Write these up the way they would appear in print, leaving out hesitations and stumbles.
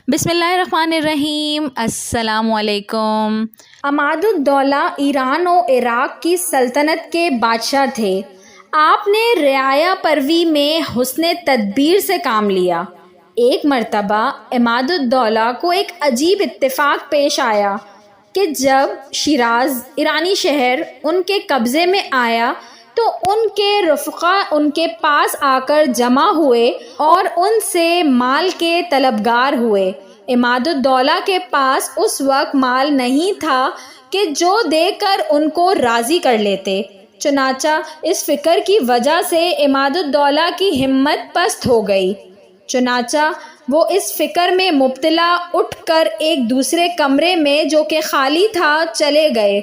بسم اللہ الرحمن الرحیم۔ السلام علیکم۔ عماد الدولہ ایران و عراق کی سلطنت کے بادشاہ تھے۔ آپ نے رعایا پروی میں حسن تدبیر سے کام لیا۔ ایک مرتبہ عماد الدولہ کو ایک عجیب اتفاق پیش آیا کہ جب شیراز ایرانی شہر ان کے قبضے میں آیا تو ان کے رفقا ان کے پاس آ کر جمع ہوئے اور ان سے مال کے طلبگار ہوئے۔ عماد الدولہ کے پاس اس وقت مال نہیں تھا کہ جو دے کر ان کو راضی کر لیتے، چنانچہ اس فکر کی وجہ سے عماد الدولہ کی ہمت پست ہو گئی۔ چنانچہ وہ اس فکر میں مبتلا اٹھ کر ایک دوسرے کمرے میں جو کہ خالی تھا چلے گئے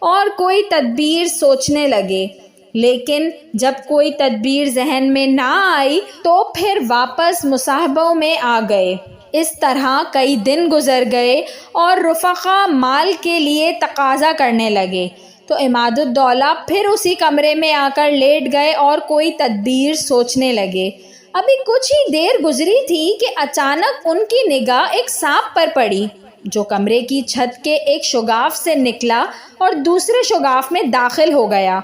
اور کوئی تدبیر سوچنے لگے، لیکن جب کوئی تدبیر ذہن میں نہ آئی تو پھر واپس مصاحبوں میں آ گئے۔ اس طرح کئی دن گزر گئے اور رفقا مال کے لیے تقاضا کرنے لگے تو عماد الدولہ پھر اسی کمرے میں آ کر لیٹ گئے اور کوئی تدبیر سوچنے لگے۔ ابھی کچھ ہی دیر گزری تھی کہ اچانک ان کی نگاہ ایک سانپ پر پڑی جو کمرے کی چھت کے ایک شگاف سے نکلا اور دوسرے شگاف میں داخل ہو گیا۔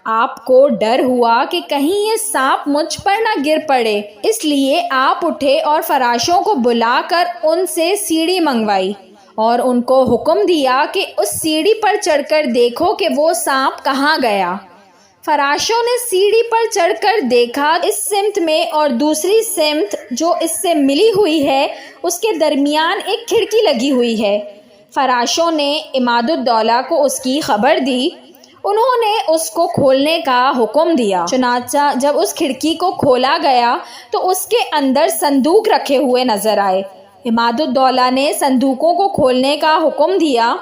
آپ کو ڈر ہوا کہ کہیں یہ سانپ مجھ پر نہ گر پڑے، اس لیے آپ اٹھے اور فراشوں کو بلا کر ان سے سیڑھی منگوائی اور ان کو حکم دیا کہ اس سیڑھی پر چڑھ کر دیکھو کہ وہ سانپ کہاں گیا۔ فراشوں نے سیڑھی پر چڑھ کر دیکھا، اس سمت میں اور دوسری سمت جو اس سے ملی ہوئی ہے اس کے درمیان ایک کھڑکی لگی ہوئی ہے۔ فراشوں نے عماد الدولہ کو اس کی خبر دی۔ انہوں نے اس کو کھولنے کا حکم دیا۔ چنانچہ جب اس کھڑکی کو کھولا گیا تو اس کے اندر صندوق رکھے ہوئے نظر آئے۔ عماد الدولہ نے صندوقوں کو کھولنے کا حکم دیا۔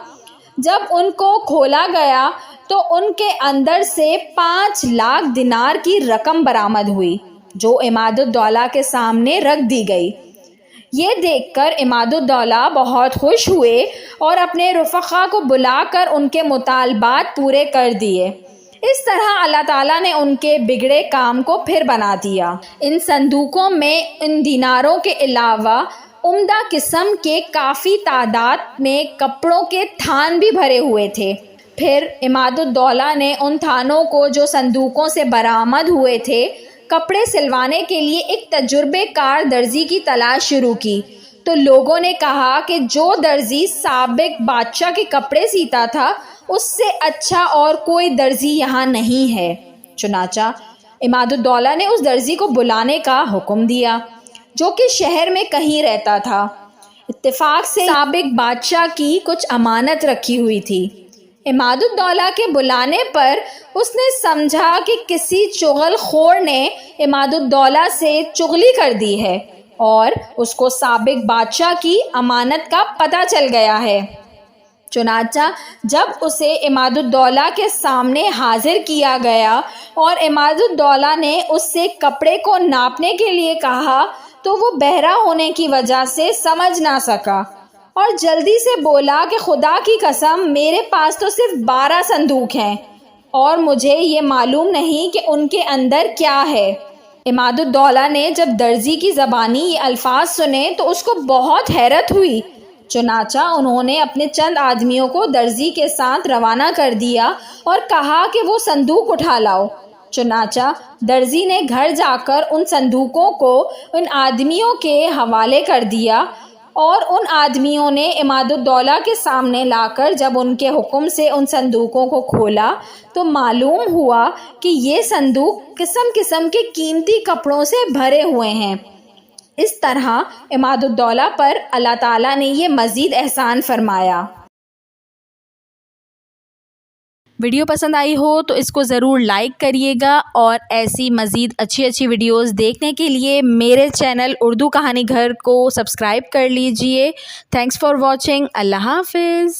جب ان کو کھولا گیا تو ان کے اندر سے 5 لاکھ دینار کی رقم برآمد ہوئی جو عماد الدولہ کے سامنے رکھ دی گئی۔ یہ دیکھ کر عماد الدولہ بہت خوش ہوئے اور اپنے رفقا کو بلا کر ان کے مطالبات پورے کر دیے۔ اس طرح اللہ تعالیٰ نے ان کے بگڑے کام کو پھر بنا دیا۔ ان صندوقوں میں ان دیناروں کے علاوہ عمدہ قسم کے کافی تعداد میں کپڑوں کے تھان بھی بھرے ہوئے تھے۔ پھر عماد الدولہ نے ان تھانوں کو جو صندوقوں سے برآمد ہوئے تھے کپڑے سلوانے کے لیے ایک تجربے کار درزی کی تلاش شروع کی تو لوگوں نے کہا کہ جو درزی سابق بادشاہ کے کپڑے سیتا تھا اس سے اچھا اور کوئی درزی یہاں نہیں ہے۔ چنانچہ عماد الدولہ نے اس درزی کو بلانے کا حکم دیا جو کہ شہر میں کہیں رہتا تھا۔ اتفاق سے سابق بادشاہ کی کچھ امانت رکھی ہوئی تھی۔ عماد الدولہ کے بلانے پر اس نے سمجھا کہ کسی چغل خور نے عماد الدولہ سے چغلی کر دی ہے اور اس کو سابق بادشاہ کی امانت کا پتہ چل گیا ہے۔ چنانچہ جب اسے عماد الدولہ کے سامنے حاضر کیا گیا اور عماد الدولہ نے اس سے کپڑے کو ناپنے کے لیے کہا تو وہ بہرا ہونے کی وجہ سے سمجھ نہ سکا اور جلدی سے بولا کہ خدا کی قسم میرے پاس تو صرف 12 صندوق ہیں اور مجھے یہ معلوم نہیں کہ ان کے اندر کیا ہے۔ عماد الدولہ نے جب درزی کی زبانی یہ الفاظ سنے تو اس کو بہت حیرت ہوئی۔ چنانچہ انہوں نے اپنے چند آدمیوں کو درزی کے ساتھ روانہ کر دیا اور کہا کہ وہ صندوق اٹھا لاؤ۔ چنانچہ درزی نے گھر جا کر ان صندوقوں کو ان آدمیوں کے حوالے کر دیا اور ان آدمیوں نے عماد الدولہ کے سامنے لا کر جب ان کے حکم سے ان صندوقوں کو کھولا تو معلوم ہوا کہ یہ صندوق قسم قسم کے قیمتی کپڑوں سے بھرے ہوئے ہیں۔ اس طرح عماد الدولہ پر اللہ تعالیٰ نے یہ مزید احسان فرمایا۔ ویڈیو پسند آئی ہو تو اس کو ضرور لائک کریے گا اور ایسی مزید اچھی ویڈیوز دیکھنے کے لیے میرے چینل اردو کہانی گھر کو سبسکرائب کر لیجئے۔ Thanks for watching. اللہ حافظ۔